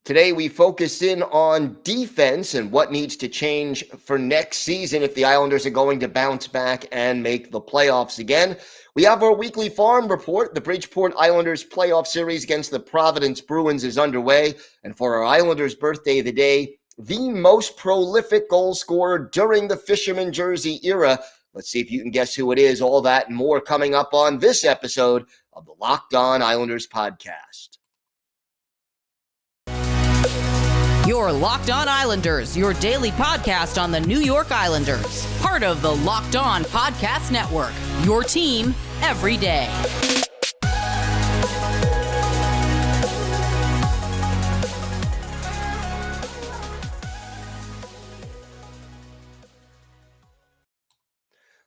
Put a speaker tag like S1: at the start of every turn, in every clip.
S1: Today, we focus in on defense and what needs to change for next season if the Islanders are going to bounce back and make the playoffs again. We have our weekly farm report. The Bridgeport Islanders playoff series against the Providence Bruins is underway. And for our Islanders birthday of the day, the most prolific goal scorer during the Fisherman jersey era. Let's see if you can guess who it is. All that and more coming up on this episode of the Locked On Islanders podcast.
S2: Your Locked On Islanders, your daily podcast on the New York Islanders. Part of the Locked On Podcast Network, your team every day.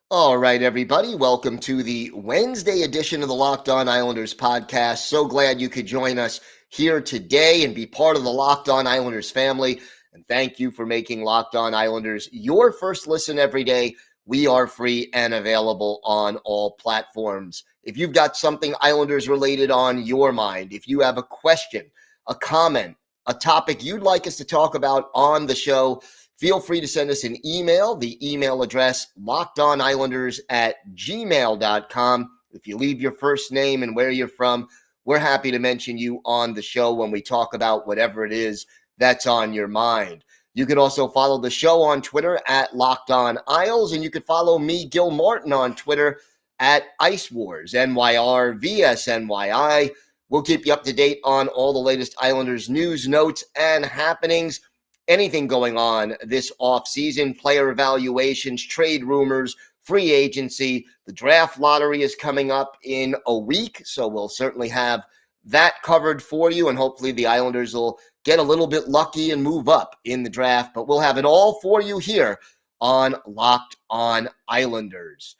S1: All right, everybody. Welcome to the Wednesday edition of the Locked On Islanders podcast. So glad you could join us here today and be part of the Locked On Islanders family. And thank you for making Locked On Islanders your first listen every day. We are free and available on all platforms. If you've got something Islanders related on your mind, if you have a question, a comment, a topic you'd like us to talk about on the show, feel free to send us an email. The email address, lockedonislanders@gmail.com. If you leave your first name and where you're from, we're happy to mention you on the show when we talk about whatever it is that's on your mind. You can also follow the show on Twitter at Locked On Isles, and you can follow me, Gil Martin, on Twitter at Ice Wars, NYR vs NYI. We'll keep you up to date on all the latest Islanders news, notes, and happenings. Anything going on this offseason, player evaluations, trade rumors, free agency. The draft lottery is coming up in a week, so we'll certainly have that covered for you, and hopefully the Islanders will get a little bit lucky and move up in the draft, but we'll have it all for you here on Locked On Islanders.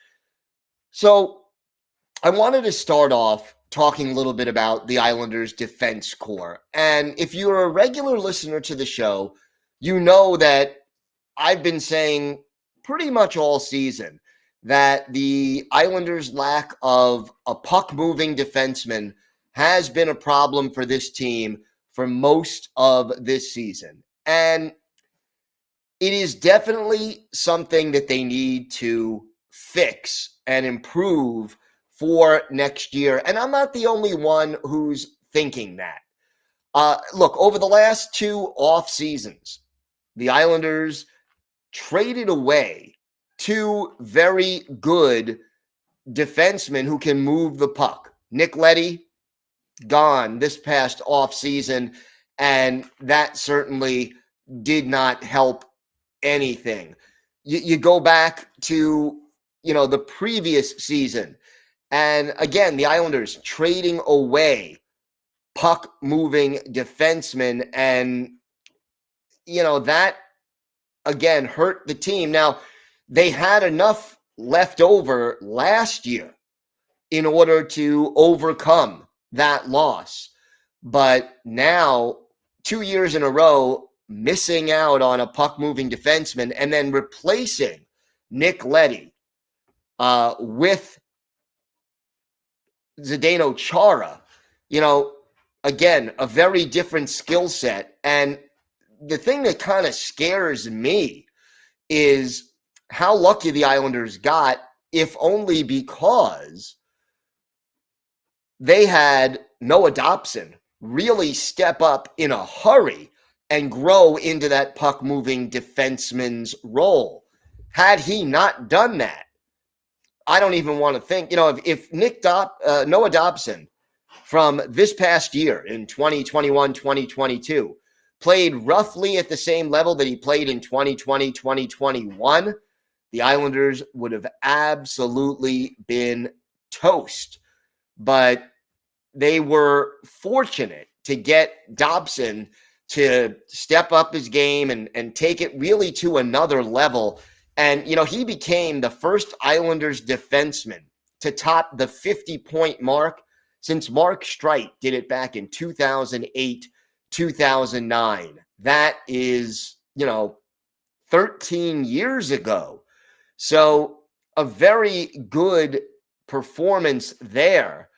S1: So I wanted to start off talking a little bit about the Islanders defense core, and if you're a regular listener to the show, you know that I've been saying pretty much all season that the Islanders' lack of a puck-moving defenseman has been a problem for this team for most of this season. And it is definitely something that they need to fix and improve for next year. And I'm not the only one who's thinking that. Look, over the last two off seasons, the Islanders traded away two very good defensemen who can move the puck. Leddy, gone this past offseason, and that certainly did not help anything. You go back to, the previous season, and again, the Islanders trading away puck-moving defensemen, and that, again, hurt the team. Now, they had enough left over last year in order to overcome that loss. But now, 2 years in a row, missing out on a puck-moving defenseman and then replacing Leddy with Zdeno Chara, again, a very different skill set. And the thing that kind of scares me is how lucky the Islanders got, if only because they had Noah Dobson really step up in a hurry and grow into that puck-moving defenseman's role. Had he not done that, I don't even want to think, if Noah Dobson from this past year in 2021, 2022, played roughly at the same level that he played in 2020, 2021, the Islanders would have absolutely been toast. But they were fortunate to get Dobson to step up his game and take it really to another level. And, he became the first Islanders defenseman to top the 50-point mark since Mark Streit did it back in 2008, 2009. That is, 13 years ago. So a very good performance there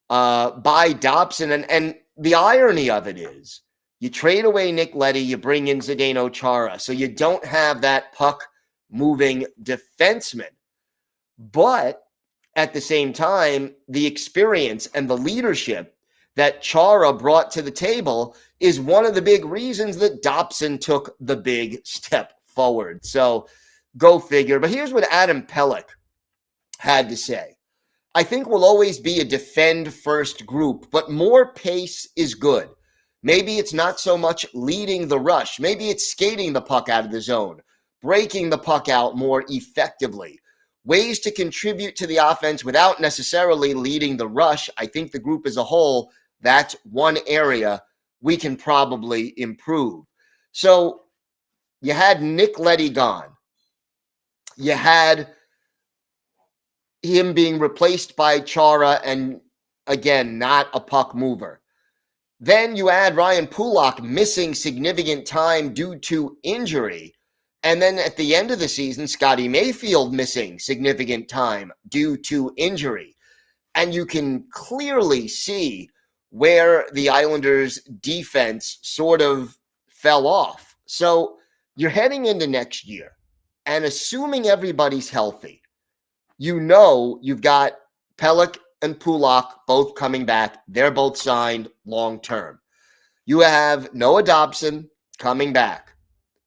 S1: by Dobson. And the irony of it is, You trade away Nick Leddy, you bring in Zdeno Chara. So you don't have that puck-moving defenseman. But at the same time, the experience and the leadership that Chara brought to the table is one of the big reasons that Dobson took the big step forward. So go figure. But here's what Adam Pulock had to say. I think we'll always be a defend-first group, but more pace is good. Maybe it's not so much leading the rush. Maybe it's skating the puck out of the zone, breaking the puck out more effectively. Ways to contribute to the offense without necessarily leading the rush. I think the group as a whole, that's one area we can probably improve. So you had Nick Leddy gone. You had him being replaced by Chara and, again, not a puck mover. Then you add Ryan Pulock missing significant time due to injury. And then at the end of the season, Scotty Mayfield missing significant time due to injury. And you can clearly see where the Islanders' defense sort of fell off. So you're heading into next year, and assuming everybody's healthy, you know you've got Pulock and Pulock both coming back. They're both signed long-term. You have Noah Dobson coming back.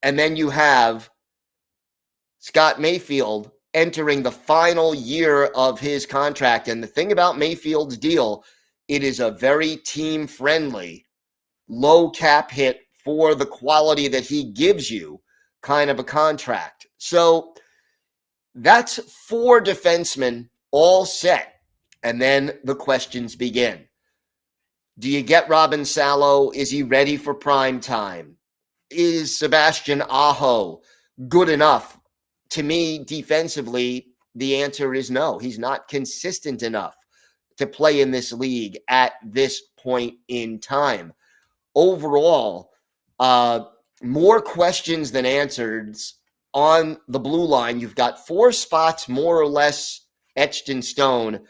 S1: And then you have Scott Mayfield entering the final year of his contract. And the thing about Mayfield's deal, it is a very team-friendly, low cap hit for the quality that he gives you kind of a contract. So that's 4 defensemen all set. And then the questions begin. Do you get Robin Salo? Is he ready for prime time? Is Sebastian Aho good enough? To me, defensively, the answer is no. He's not consistent enough to play in this league at this point in time. Overall, more questions than answers on the blue line. You've got 4 spots more or less etched in stone.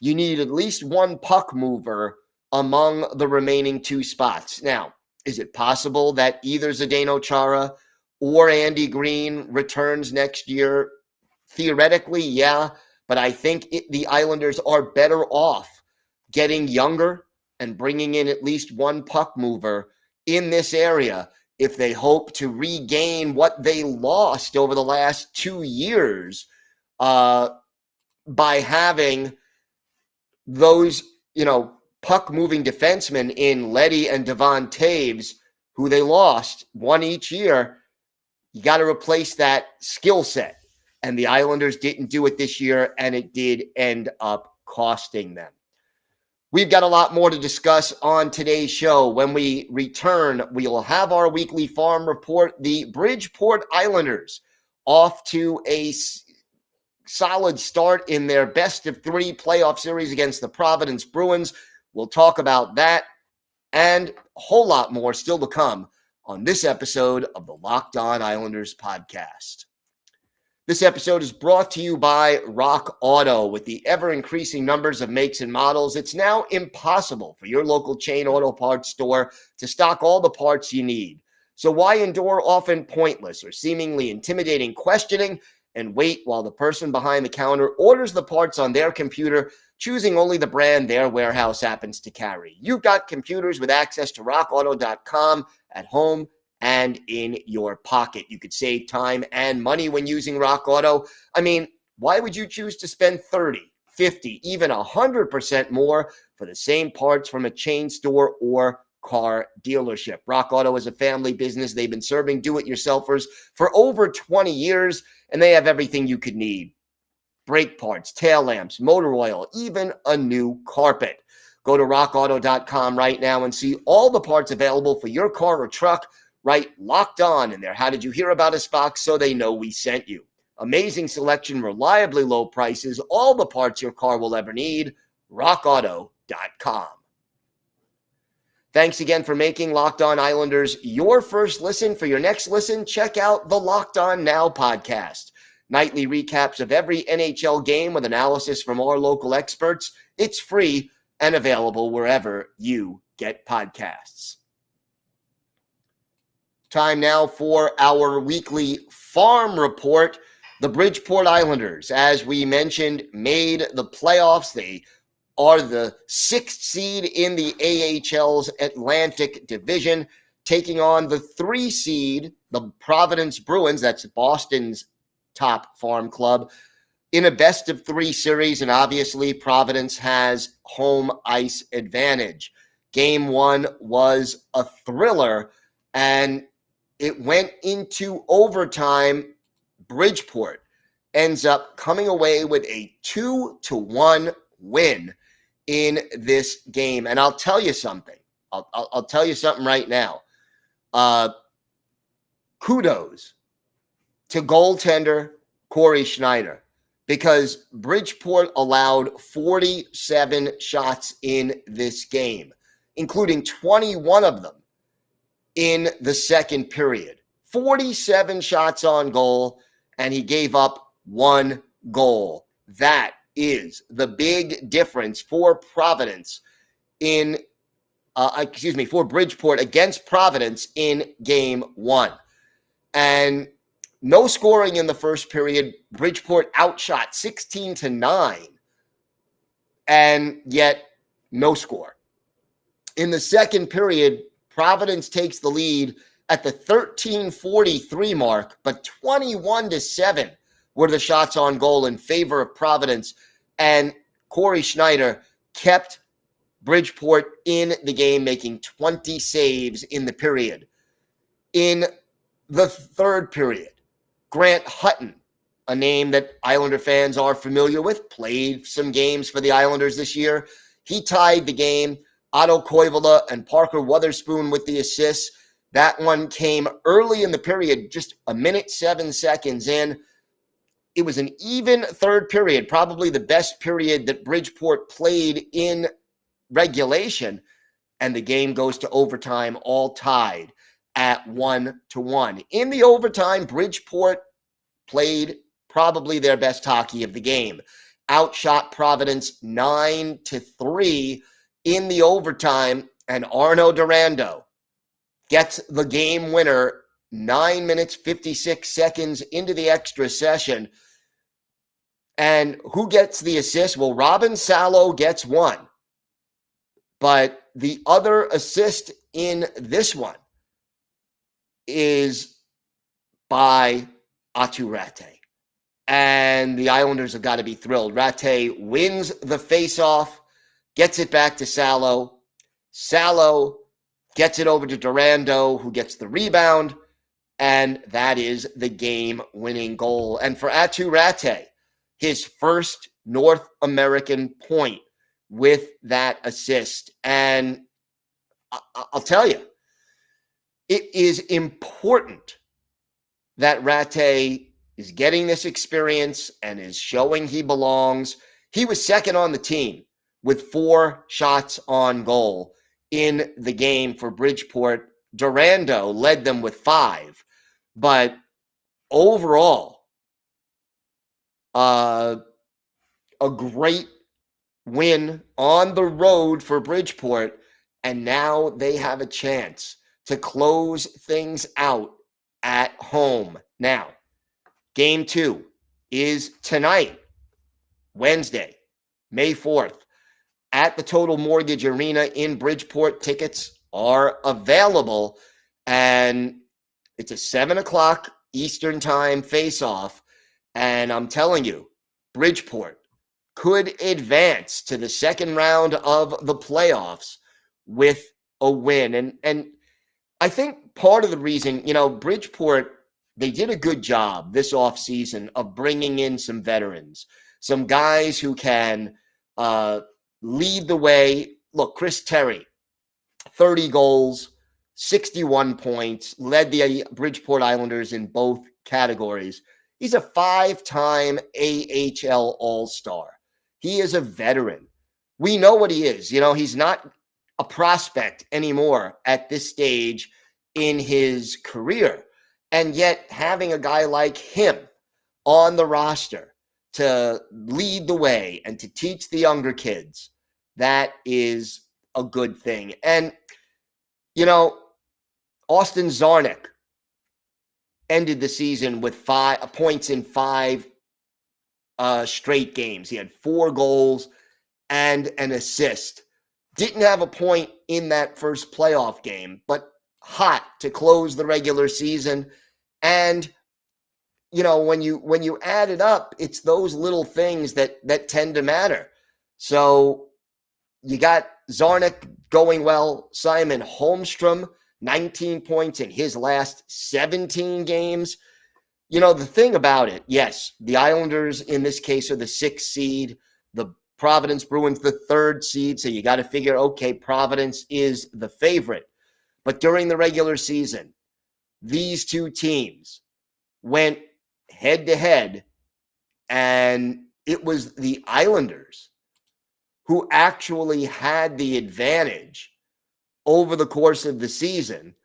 S1: You need at least one puck mover among the remaining 2 spots. Now, is it possible that either Zdeno Chara or Andy Green returns next year? Theoretically, yeah, but I think the Islanders are better off getting younger and bringing in at least one puck mover in this area if they hope to regain what they lost over the last 2 years by having those, puck-moving defensemen in Leddy and Devon Toews, who they lost, one each year. You got to replace that skill set. And the Islanders didn't do it this year, and it did end up costing them. We've got a lot more to discuss on today's show. When we return, we'll have our weekly farm report. The Bridgeport Islanders off to a solid start in their best-of-3 playoff series against the Providence Bruins. We'll talk about that and a whole lot more still to come on this episode of the Locked On Islanders podcast. This episode is brought to you by Rock Auto. With the ever-increasing numbers of makes and models, it's now impossible for your local chain auto parts store to stock all the parts you need. So why endure often pointless or seemingly intimidating questioning and wait while the person behind the counter orders the parts on their computer, choosing only the brand their warehouse happens to carry? You've got computers with access to rockauto.com at home and in your pocket. You could save time and money when using Rock Auto. I mean, why would you choose to spend 30, 50, even 100% more for the same parts from a chain store or car dealership? Rock Auto is a family business. They've been serving do-it-yourselfers for over 20 years, and they have everything you could need. Brake parts, tail lamps, motor oil, even a new carpet. Go to rockauto.com right now and see all the parts available for your car or truck. Right, Locked On in there. How did you hear about us box so they know we sent you? Amazing selection, reliably low prices, all the parts your car will ever need. rockauto.com. Thanks again for making Locked On Islanders your first listen. For your next listen, check out the Locked On Now podcast. Nightly recaps of every NHL game with analysis from our local experts. It's free and available wherever you get podcasts. Time now for our weekly farm report. The Bridgeport Islanders, as we mentioned, made the playoffs. They are the 6th seed in the AHL's Atlantic Division, taking on the 3 seed, the Providence Bruins, that's Boston's top farm club, in a best-of-3 series, and obviously Providence has home ice advantage. Game 1 was a thriller, and it went into overtime. Bridgeport ends up coming away with a 2-1 win in this game. And I'll tell you something. I'll tell you something right now. Kudos to goaltender Corey Schneider, because Bridgeport allowed 47 shots in this game, including 21 of them in the second period. 47 shots on goal, and he gave up 1 goal. That is the big difference for Providence for Bridgeport against Providence in game 1. And no scoring in the first period. Bridgeport outshot 16-9, and yet no score. In the second period, Providence takes the lead at the 13:43 mark, but 21-7 were the shots on goal in favor of Providence, and Corey Schneider kept Bridgeport in the game, making 20 saves in the period. In the third period, Grant Hutton, a name that Islander fans are familiar with, played some games for the Islanders this year. He tied the game. Otto Koivula and Parker Wotherspoon with the assists. That one came early in the period, just a minute, 7 seconds in. It was an even third period, probably the best period that Bridgeport played in regulation, and the game goes to overtime, all tied at 1-1. In the overtime, Bridgeport played probably their best hockey of the game. Outshot Providence 9-3 in the overtime, and Arno Durando gets the game winner 9 minutes, 56 seconds into the extra session. And who gets the assist? Well, Robin Salo gets one. But the other assist in this one is by Aatu Raty. And the Islanders have got to be thrilled. Raty wins the faceoff, gets it back to Salo. Salo gets it over to Durando, who gets the rebound, and that is the game-winning goal. And for Aatu Raty, his first North American point with that assist. And I'll tell you, it is important that Raty is getting this experience and is showing he belongs. He was second on the team with 4 shots on goal in the game for Bridgeport. Durando led them with 5. But overall, a great win on the road for Bridgeport, and now they have a chance to close things out at home. Now, game 2 is tonight, Wednesday, May 4th, at the Total Mortgage Arena in Bridgeport. Tickets are available, and it's a 7 o'clock Eastern time face-off, and I'm telling you, Bridgeport could advance to the second round of the playoffs with a win. And I think part of the reason, Bridgeport, they did a good job this offseason of bringing in some veterans, some guys who can lead the way. Look, Chris Terry, 30 goals, 61 points, led the Bridgeport Islanders in both categories. He's a 5-time AHL All-Star. He is a veteran. We know what he is. He's not a prospect anymore at this stage in his career. And yet having a guy like him on the roster to lead the way and to teach the younger kids, that is a good thing. And, Austin Czarnik ended the season with 5 points in 5 straight games. He had 4 goals and an assist. Didn't have a point in that first playoff game, but hot to close the regular season. And when you add it up, it's those little things that tend to matter. So you got Zarnik going well. Simon Holmstrom, 19 points in his last 17 games. The thing about it, yes, the Islanders in this case are the 6th seed. The Providence Bruins the 3rd seed. So you got to figure, okay, Providence is the favorite. But during the regular season, these two teams went head to head, and it was the Islanders who actually had the advantage over the course of the season,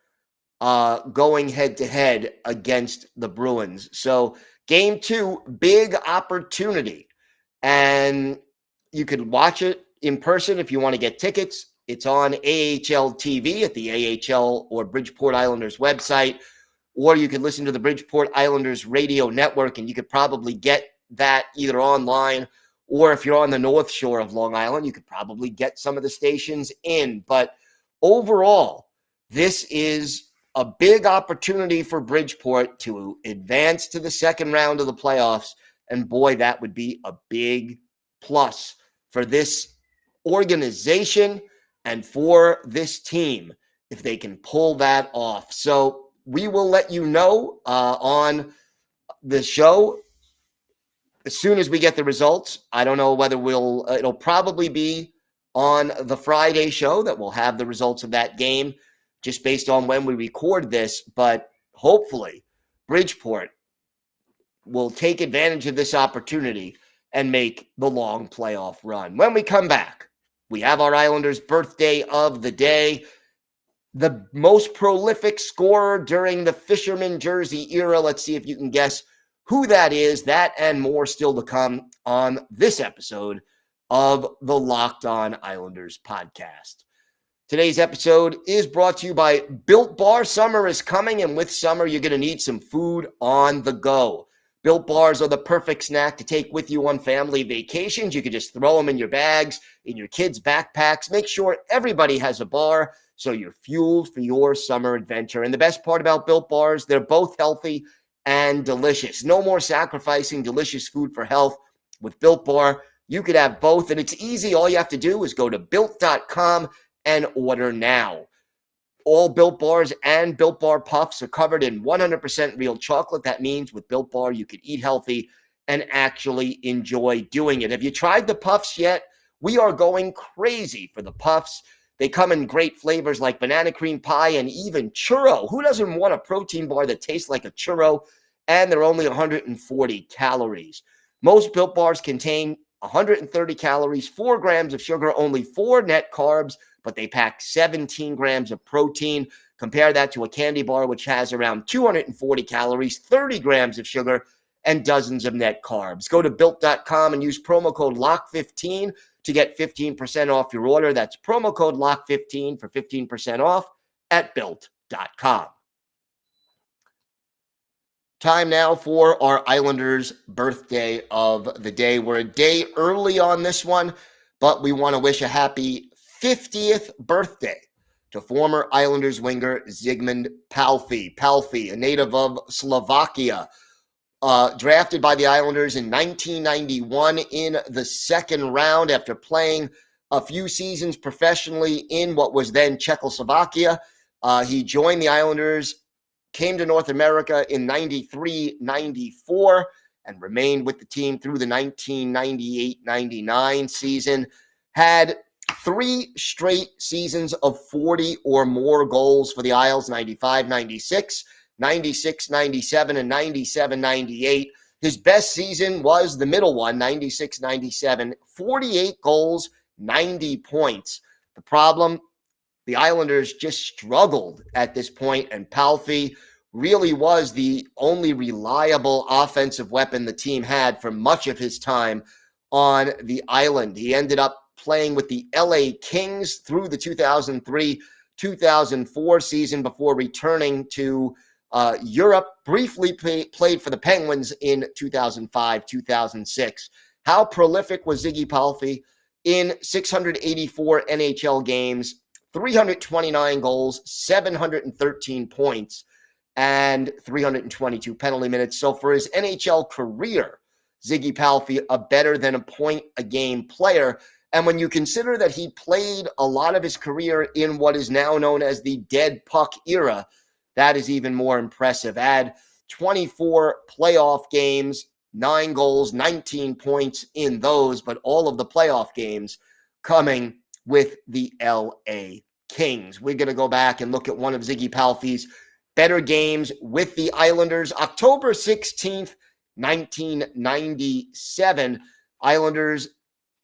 S1: going head to head against the Bruins. So game 2, big opportunity. And you could watch it in person if you want to get tickets. It's on AHL TV at the AHL or Bridgeport Islanders website, or you could listen to the Bridgeport Islanders radio network, and you could probably get that either online, or if you're on the North Shore of Long Island, you could probably get some of the stations in. But overall, this is a big opportunity for Bridgeport to advance to the second round of the playoffs. And boy, that would be a big plus for this organization and for this team if they can pull that off. So we will let you know on the show as soon as we get the results. I don't know whether it'll probably be on the Friday show that we'll have the results of that game, just based on when we record this. But hopefully Bridgeport will take advantage of this opportunity and make the long playoff run. When we come back, we have our Islanders birthday of the day. The most prolific scorer during the Fisherman jersey era. Let's see if you can guess who that is. That and more still to come on this episode of the Locked On Islanders podcast. Today's episode is brought to you by Built Bar. Summer is coming, and with summer, you're going to need some food on the go. Built Bars are the perfect snack to take with you on family vacations. You can just throw them in your bags, in your kids' backpacks. Make sure everybody has a bar so you're fueled for your summer adventure. And the best part about Built Bars, they're both healthy and delicious. No more sacrificing delicious food for health. With Built Bar, you could have both, and it's easy. All you have to do is go to Built.com and order now. All Built Bars and Built Bar Puffs are covered in 100% real chocolate. That means with Built Bar, you can eat healthy and actually enjoy doing it. Have you tried the Puffs yet? We are going crazy for the Puffs. They come in great flavors like banana cream pie and even churro. Who doesn't want a protein bar that tastes like a churro? And they're only 140 calories. Most Built Bars contain 130 calories, 4 grams of sugar, only 4 net carbs, but they pack 17 grams of protein. Compare that to a candy bar, which has around 240 calories, 30 grams of sugar, and dozens of net carbs. Go to Built.com and use promo code LOCK15 to get 15% off your order. That's promo code LOCK15 for 15% off at Built.com. Time now for our Islanders birthday of the day. We're a day early on this one, but we want to wish a happy 50th birthday to former Islanders winger Zygmunt Palffy. Palffy, a native of Slovakia, drafted by the Islanders in 1991 in the second round after playing a few seasons professionally in what was then Czechoslovakia. He joined the Islanders, came to North America in 93-94, and remained with the team through the 1998-99 season. Had 3 straight seasons of 40 or more goals for the Isles, 95-96, 96-97, and 97-98. His best season was the middle one, 96-97, 48 goals, 90 points. The problem, the Islanders just struggled at this point, and Palffy really was the only reliable offensive weapon the team had for much of his time on the island. He ended up playing with the LA Kings through the 2003-2004 season before returning to Europe, briefly played for the Penguins in 2005-2006. How prolific was Ziggy Palffy? In 684 NHL games, 329 goals, 713 points, and 322 penalty minutes. So for his NHL career, Ziggy Palffy, a better than a point a game player. And when you consider that he played a lot of his career in what is now known as the dead puck era, that is even more impressive. Add 24 playoff games, 9 goals, 19 points in those, but all of the playoff games coming with the LA Kings. We're going to go back and look at one of Ziggy Palffy's better games with the Islanders. October 16th, 1997, Islanders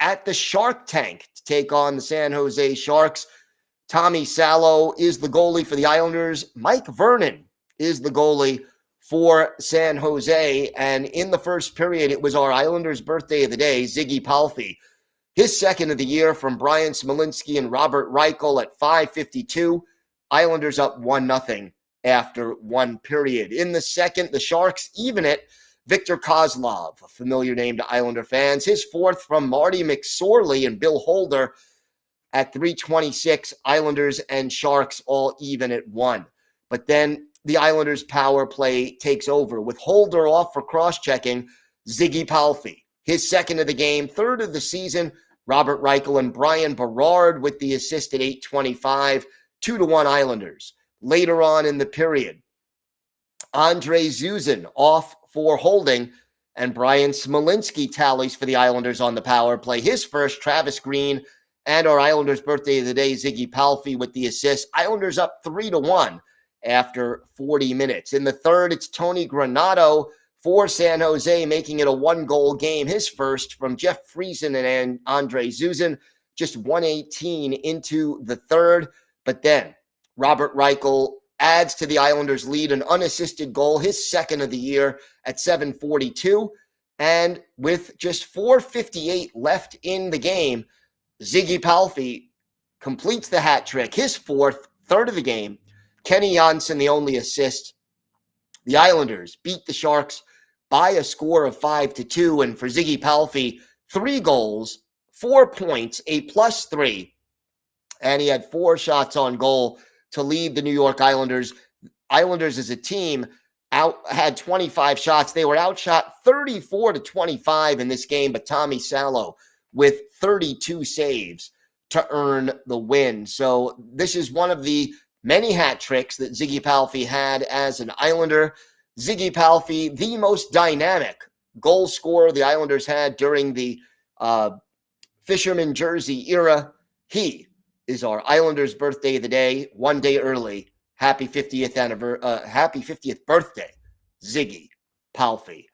S1: at the Shark Tank to take on the San Jose Sharks. Tommy Salo is the goalie for the Islanders. Mike Vernon is the goalie for San Jose. And in the first period, it was our Islanders' birthday of the day, Ziggy Palffy. His second of the year from Brian Smolinski and Robert Reichel at 5:52. Islanders up 1-0 after one period. In the second, the Sharks even it. Victor Kozlov, a familiar name to Islander fans. His fourth from Marty McSorley and Bill Holder at 3:26. Islanders and Sharks all even at 1. But then the Islanders' power play takes over with Holder off for cross-checking. Ziggy Palffy, his second of the game, third of the season. Robert Reichel and Brian Berard with the assist at 8:25. 2-1 Islanders. Later on in the period, Andre Zuzin off for holding, and Brian Smolinski tallies for the Islanders on the power play. His first, Travis Green, and our Islanders' birthday of the day, Ziggy Palffy with the assist. Islanders up 3-1 after 40 minutes. In the third, it's Tony Granato for San Jose, making it a 1-goal game. His first from Jeff Friesen and Andre Zuzin, just 1:18 into the third. But then Robert Reichel adds to the Islanders' lead, an unassisted goal, his second of the year at 7:42. And with just 4:58 left in the game, Ziggy Palffy completes the hat trick, his fourth, third of the game. Kenny Janssen, the only assist. The Islanders beat the Sharks by a score of 5-2. And for Ziggy Palffy, 3 goals, 4 points, a +3. And he had 4 shots on goal to lead the New York Islanders. Islanders as a team had 25 shots. They were outshot 34-25 in this game, but Tommy Salo with 32 saves to earn the win. So this is one of the many hat tricks that Ziggy Palffy had as an Islander. Ziggy Palffy, the most dynamic goal scorer the Islanders had during the Fisherman jersey era. He is our Islanders' birthday of the day, one day early. Happy 50th birthday, Ziggy Palffy.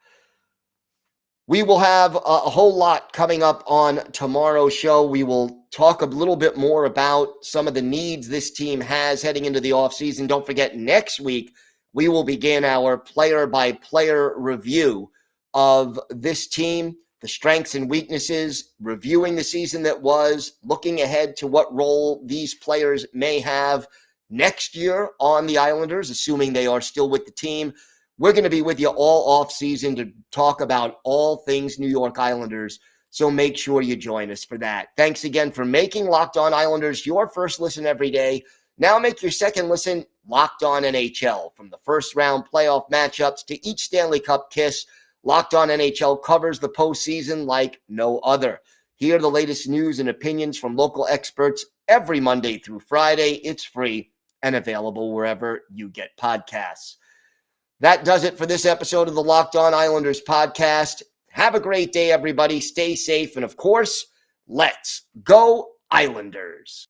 S1: We will have a whole lot coming up on tomorrow's show. We will talk a little bit more about some of the needs this team has heading into the offseason. Don't forget, next week, we will begin our player-by-player review of this team, the strengths and weaknesses, reviewing the season that was, looking ahead to what role these players may have next year on the Islanders, assuming they are still with the team. We're going to be with you all offseason to talk about all things New York Islanders, so make sure you join us for that. Thanks again for making Locked On Islanders your first listen every day. Now make your second listen Locked On NHL. From the first-round playoff matchups to each Stanley Cup kiss, Locked On NHL covers the postseason like no other. Hear the latest news and opinions from local experts every Monday through Friday. It's free and available wherever you get podcasts. That does it for this episode of the Locked On Islanders podcast. Have a great day, everybody. Stay safe. And, of course, let's go Islanders.